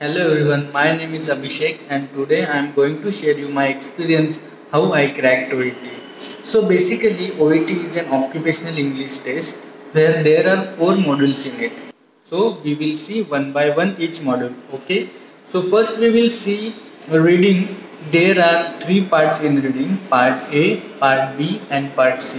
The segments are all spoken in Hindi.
Hello everyone, my name is Abhishek and today I am going to share you my experience how I cracked OET. So basically OET is an occupational English test where there are 4 modules in it. So we will see one by one each module. Okay. So first we will see reading. There are 3 parts in reading, part A, part B and part C.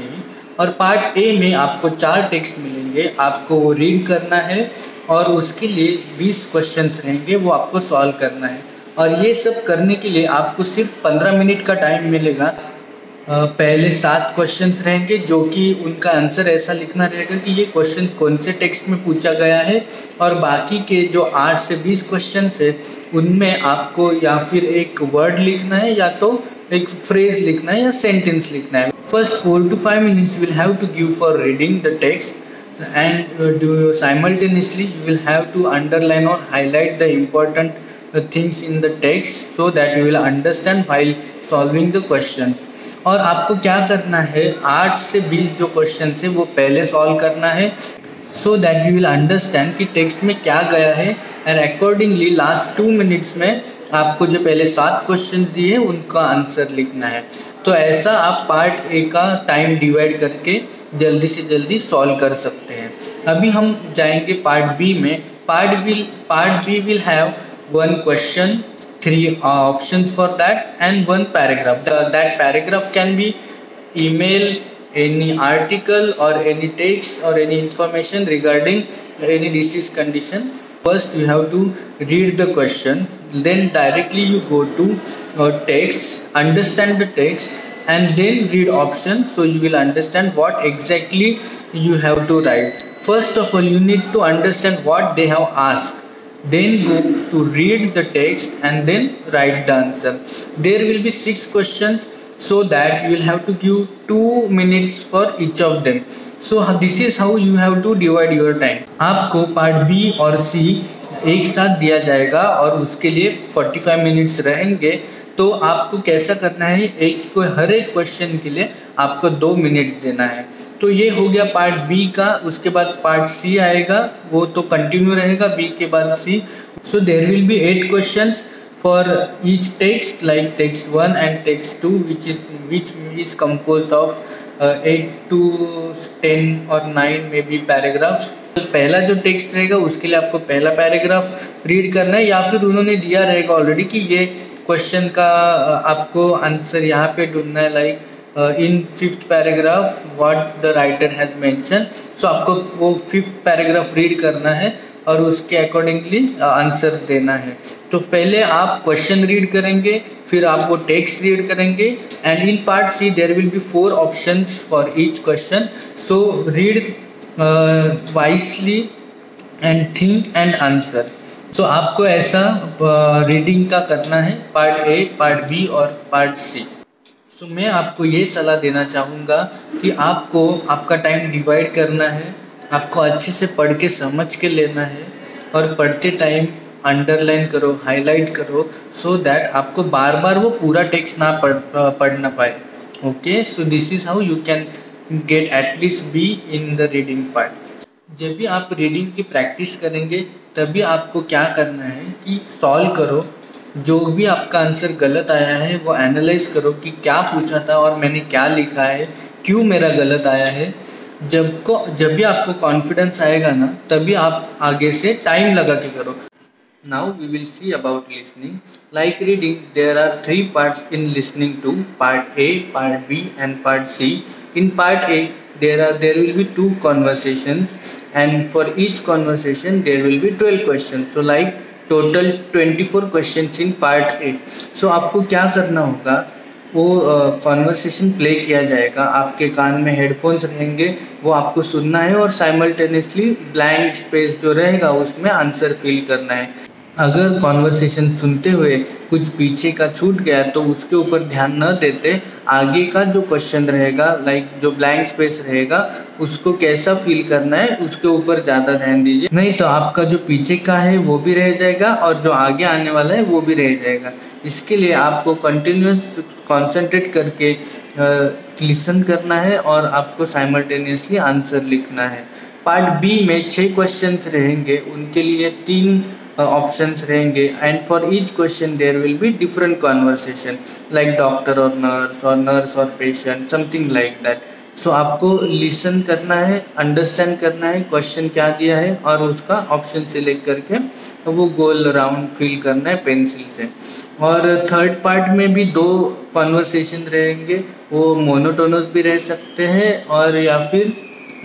और पार्ट ए में आपको 4 टेक्स्ट मिलेंगे, आपको वो रीड करना है और उसके लिए 20 क्वेश्चंस रहेंगे, वो आपको सॉल्व करना है। और ये सब करने के लिए आपको सिर्फ 15 मिनट का टाइम मिलेगा। पहले 7 क्वेश्चंस रहेंगे जो कि उनका आंसर ऐसा लिखना रहेगा कि ये क्वेश्चन कौन से टेक्स्ट में पूछा गया है, और बाकी के जो 8 से 20 क्वेश्चंस है उनमें आपको या फिर एक वर्ड लिखना है या तो एक फ्रेज लिखना है या सेंटेंस लिखना है। First 4 to 5 minutes you will have to give for reading the text and simultaneously you will have to underline or highlight the important things in the text so that you will understand while solving the question। और आपको क्या करना है, 8 से 20 जो क्वेश्चन है वो पहले सॉल्व करना है so that you will understand कि टेक्स्ट में क्या गया है, एंड अकॉर्डिंगली लास्ट 2 मिनट्स में आपको जो पहले 7 क्वेश्चन दिए उनका आंसर लिखना है। तो ऐसा आप पार्ट ए का टाइम डिवाइड करके जल्दी से जल्दी सॉल्व कर सकते हैं। अभी हम जाएंगे पार्ट बी में। Part B will have 1 question, 3 options for that and 1 paragraph. That paragraph can be email, any article or any text or any information regarding any disease condition. First you have to read the question, then directly you go to text, understand the text and then read options, so you will understand what exactly you have to write. First of all you need to understand what they have asked, then go to read the text and then write the answer. There will be 6 questions, so that you will have to give 2 minutes for each of them. So this is how you have to divide your time. आपको पार्ट बी और सी एक साथ दिया जाएगा और उसके लिए 45 मिनट्स रहेंगे। तो आपको कैसा करना है, हर एक क्वेश्चन के लिए आपको 2 मिनट देना है। तो ये हो गया पार्ट बी का। उसके बाद पार्ट सी आएगा, वो तो कंटिन्यू रहेगा बी के बाद C. So there will be 8 questions for each text, like text 1 and text 2, which is composed of 8 to 10 or 9 maybe paragraphs. तो पहला जो टेक्स्ट रहेगा उसके लिए आपको पहला पैराग्राफ रीड करना है, या फिर उन्होंने दिया रहेगा ऑलरेडी कि ये क्वेश्चन का आपको आंसर यहाँ पे ढूंढना है, like in 5th paragraph what the writer has mention. So आपको वो 5th पैराग्राफ रीड करना है और उसके अकॉर्डिंगली आंसर देना है। तो पहले आप क्वेश्चन रीड करेंगे, फिर आप वो टेक्स्ट रीड करेंगे, and in part C there will be 4 options for each question. So read wisely and think and answer. So आपको ऐसा रीडिंग का करना है, पार्ट ए, पार्ट बी और पार्ट सी। सो मैं आपको ये सलाह देना चाहूँगा कि आपको आपका टाइम डिवाइड करना है, आपको अच्छे से पढ़ के समझ के लेना है, और पढ़ते टाइम अंडरलाइन करो, हाईलाइट करो, सो दैट आपको बार बार वो पूरा टेक्स्ट ना पढ़ना पाए। Okay, so this is how you can get at least be in the reading part. जब भी आप रीडिंग की प्रैक्टिस करेंगे तभी आपको क्या करना है कि सॉल्व करो, जो भी आपका आंसर गलत आया है वो एनालाइज करो कि क्या पूछा था और मैंने क्या लिखा है, क्यों मेरा गलत आया है। जब भी आपको कॉन्फिडेंस आएगा ना, तभी आप आगे से टाइम लगा के करो। Now we will see about listening. Like reading, there are 3 parts in listening to: part A, part B and part C. In part A there will be 2 conversations, and for each conversation there will be 12 questions. So like total 24 questions in part A. So आपको क्या करना होगा, वो कॉन्वर्सेशन प्ले किया जाएगा, आपके कान में हेडफोन्स रहेंगे, वो आपको सुनना है और साइमल्टेनियसली ब्लैंक स्पेस जो रहेगा उसमें आंसर फिल करना है। अगर कॉन्वर्सेशन सुनते हुए कुछ पीछे का छूट गया तो उसके ऊपर ध्यान न देते आगे का जो क्वेश्चन रहेगा, लाइक जो ब्लैंक स्पेस रहेगा, उसको कैसा फील करना है उसके ऊपर ज़्यादा ध्यान दीजिए, नहीं तो आपका जो पीछे का है वो भी रह जाएगा और जो आगे आने वाला है वो भी रह जाएगा। इसके लिए आपको कंटिन्यूस कॉन्सेंट्रेट करके लिसन करना है और आपको साइमल्टेनियसली आंसर लिखना है। पार्ट बी में 6 क्वेश्चंस रहेंगे, उनके लिए 3 ऑप्शंस रहेंगे and for each question there will be different conversation like doctor और नर्स और patient something like that. So आपको लिसन करना है, अंडरस्टैंड करना है क्वेश्चन क्या दिया है और उसका ऑप्शन सिलेक्ट करके वो गोल राउंड फिल करना है पेंसिल से। और थर्ड पार्ट में भी 2 कॉन्वर्सेशन रहेंगे, वो मोनोटोनस भी रह सकते हैं और या फिर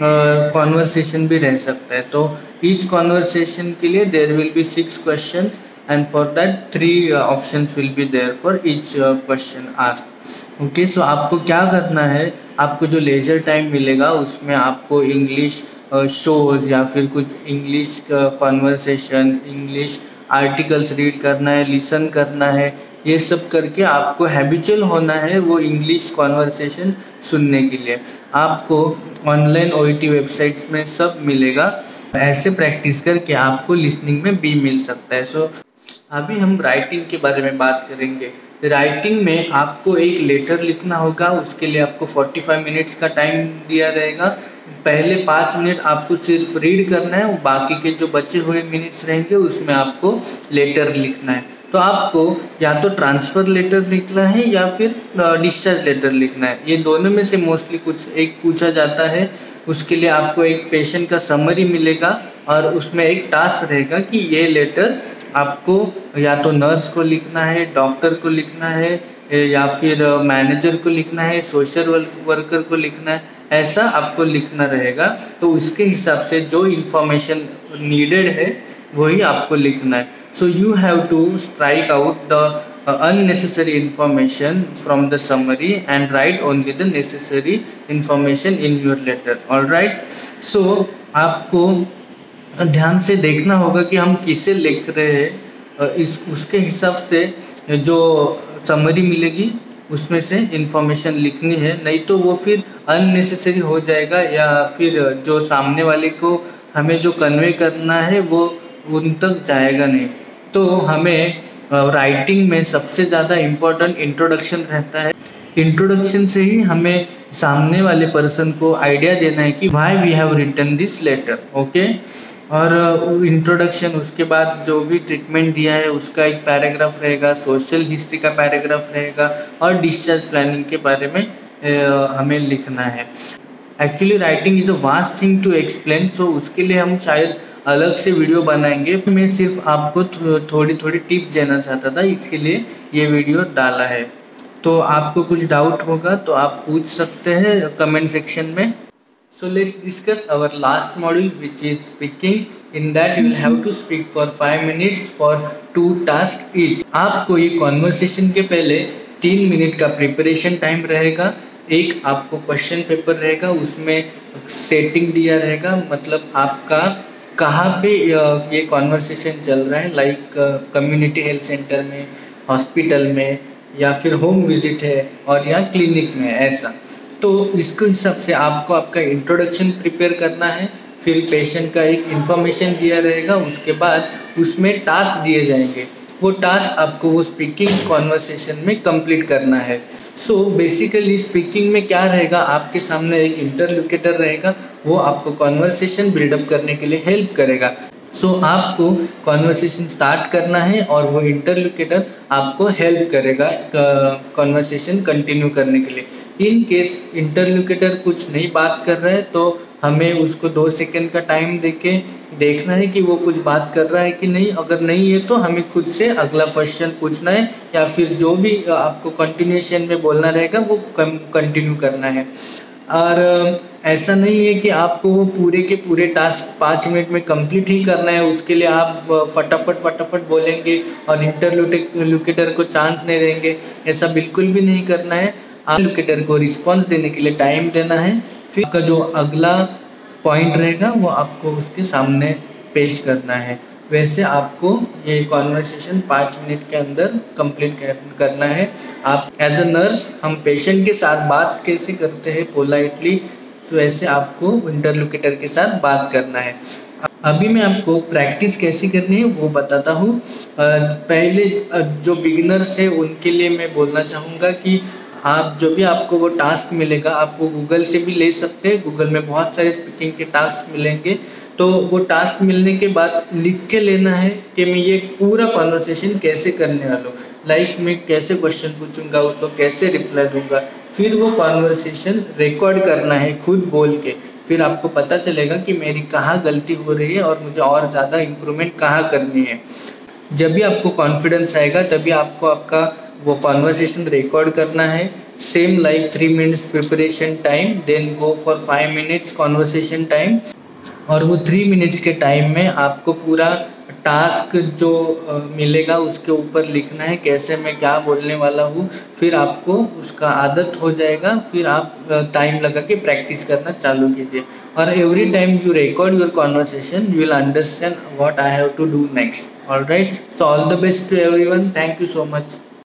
कॉन्वर्सेशन भी रह सकता है। तो ईच कॉन्वर्सेशन के लिए there will be 6 question and for that 3 options will be there for each question asked. Okay, so आपको क्या करना है, आपको जो लेजर टाइम मिलेगा उसमें आपको इंग्लिश शोज या फिर कुछ English conversation, English articles read करना है, लिसन करना है। ये सब करके आपको हैबिचुअल होना है वो इंग्लिश कॉन्वर्सेशन सुनने के लिए। आपको ऑनलाइन ओईटी वेबसाइट्स में सब मिलेगा। ऐसे प्रैक्टिस करके आपको लिसनिंग में भी मिल सकता है। सो अभी हम राइटिंग के बारे में बात करेंगे। राइटिंग में आपको एक लेटर लिखना होगा, उसके लिए आपको 45 मिनट्स का टाइम दिया रहेगा। पहले 5 मिनट आपको सिर्फ रीड करना है, बाकी के जो बचे हुए मिनट्स रहेंगे उसमें आपको लेटर लिखना है। तो आपको या तो ट्रांसफ़र लेटर लिखना है या फिर डिस्चार्ज लेटर लिखना है। ये दोनों में से मोस्टली कुछ एक पूछा जाता है। उसके लिए आपको एक पेशेंट का समरी मिलेगा और उसमें एक टास्क रहेगा कि ये लेटर आपको या तो नर्स को लिखना है, डॉक्टर को लिखना है या फिर मैनेजर को लिखना है, सोशल वर्कर को लिखना है, ऐसा आपको लिखना रहेगा। तो उसके हिसाब से जो इन्फॉर्मेशन नीडेड है वही आपको लिखना है। So you have to strike out the unnecessary information from the summary and write only the necessary information in your letter. All right, so आपको ध्यान से देखना होगा कि हम किसे लिख रहे हैं, इस उसके हिसाब से जो समरी मिलेगी उसमें से इंफॉर्मेशन लिखनी है, नहीं तो वो फिर अननेसेसरी हो जाएगा या फिर जो सामने वाले को हमें जो कन्वे करना है वो उन तक जाएगा नहीं। तो हमें राइटिंग में सबसे ज़्यादा इम्पोर्टेंट इंट्रोडक्शन रहता है। इंट्रोडक्शन से ही हमें सामने वाले पर्सन को आइडिया देना है कि why we have written this letter. Okay, और इंट्रोडक्शन उसके बाद जो भी ट्रीटमेंट दिया है उसका एक पैराग्राफ रहेगा, सोशल हिस्ट्री का पैराग्राफ रहेगा और डिस्चार्ज प्लानिंग के बारे में हमें लिखना है। Actually writing is a vast thing to explain, so उसके लिए हम शायद अलग से वीडियो बनाएंगे। मैं सिर्फ आपको थोड़ी थोड़ी टिप देना चाहता था, इसके लिए ये वीडियो डाला है। तो आपको कुछ डाउट होगा तो आप पूछ सकते हैं कमेंट सेक्शन में। So let's discuss our last module, which is speaking. In that you will have to speak for 5 minutes for 2 tasks each. आपको ये कॉन्वर्सेशन के पहले 3 मिनट का प्रिपरेशन टाइम रहेगा। एक आपको क्वेश्चन पेपर रहेगा, उसमें सेटिंग दिया रहेगा, मतलब आपका कहाँ पे ये कॉन्वर्सेशन चल रहा है, लाइक कम्युनिटी हेल्थ सेंटर में, हॉस्पिटल में या फिर होम विजिट है और या क्लिनिक में, ऐसा। तो इसके हिसाब से आपको आपका इंट्रोडक्शन प्रिपेयर करना है, फिर पेशेंट का एक इन्फॉर्मेशन दिया रहेगा, उसके बाद उसमें टास्क दिए जाएंगे। वो टास्क आपको वो स्पीकिंग कॉन्वर्सेशन में कंप्लीट करना है। सो बेसिकली स्पीकिंग में क्या रहेगा, आपके सामने एक इंटरलोक्यूटर रहेगा, वो आपको कॉन्वर्सेशन बिल्डअप करने के लिए हेल्प करेगा। सो आपको कॉन्वर्सेशन स्टार्ट करना है और वो इंटरलोक्यूटर आपको हेल्प करेगा कॉन्वर्सेशन कंटिन्यू करने के लिए। इन केस इंटरलोक्यूटर कुछ नहीं बात कर रहा है तो हमें उसको 2 सेकंड का टाइम देके देखना है कि वो कुछ बात कर रहा है कि नहीं। अगर नहीं है तो हमें खुद से अगला क्वेश्चन पूछना है या फिर जो भी आपको कंटिन्यूएशन में बोलना रहेगा वो कंटिन्यू करना है। और ऐसा नहीं है कि आपको वो पूरे के पूरे टास्क 5 मिनट में कंप्लीट ही करना है, उसके लिए आप फटाफट बोलेंगे और इंटरलोक्यूटर को चांस नहीं देंगे, ऐसा बिल्कुल भी नहीं करना है। आप लोकेटर को रिस्पॉन्स देने के लिए टाइम देना है, फिर का जो अगला पॉइंट रहेगा वो आपको उसके सामने पेश करना है। वैसे आपको ये कॉन्वर्सेशन 5 मिनट के अंदर कंप्लीट करना है। आप एज अ नर्स हम पेशेंट के साथ बात कैसे करते हैं पोलाइटली, वैसे आपको इंटरलोक्यूटर के साथ बात करना है। अभी मैं आपको प्रैक्टिस कैसी करनी है वो बताता हूँ। पहले जो बिगिनर्स है उनके लिए मैं बोलना चाहूँगा कि आप जो भी आपको वो टास्क मिलेगा आप वो गूगल से भी ले सकते हैं। गूगल में बहुत सारे स्पीकिंग के टास्क मिलेंगे, तो वो टास्क मिलने के बाद लिख के लेना है कि मैं ये पूरा कॉन्वर्सेशन कैसे करने वाला हूँ, लाइक मैं कैसे क्वेश्चन पूछूंगा, उसको कैसे रिप्लाई दूंगा। फिर वो कॉन्वर्सेशन रिकॉर्ड करना है खुद बोल के, फिर आपको पता चलेगा कि मेरी कहाँ गलती हो रही है और मुझे और ज़्यादा इम्प्रूवमेंट कहाँ करनी है। जब भी आपको कॉन्फिडेंस आएगा तभी आपको आपका वो कॉन्वर्सेशन रिकॉर्ड करना है, same like 3 minutes preparation time, then go for 5 minutes conversation time. और वो 3 मिनट्स के टाइम में आपको पूरा टास्क जो मिलेगा उसके ऊपर लिखना है कैसे मैं क्या बोलने वाला हूँ। फिर आपको उसका आदत हो जाएगा, फिर आप टाइम लगा के प्रैक्टिस करना चालू कीजिए। और every time you record your conversation you will understand what I have to do next. Alright, so all the best to everyone, thank you so much.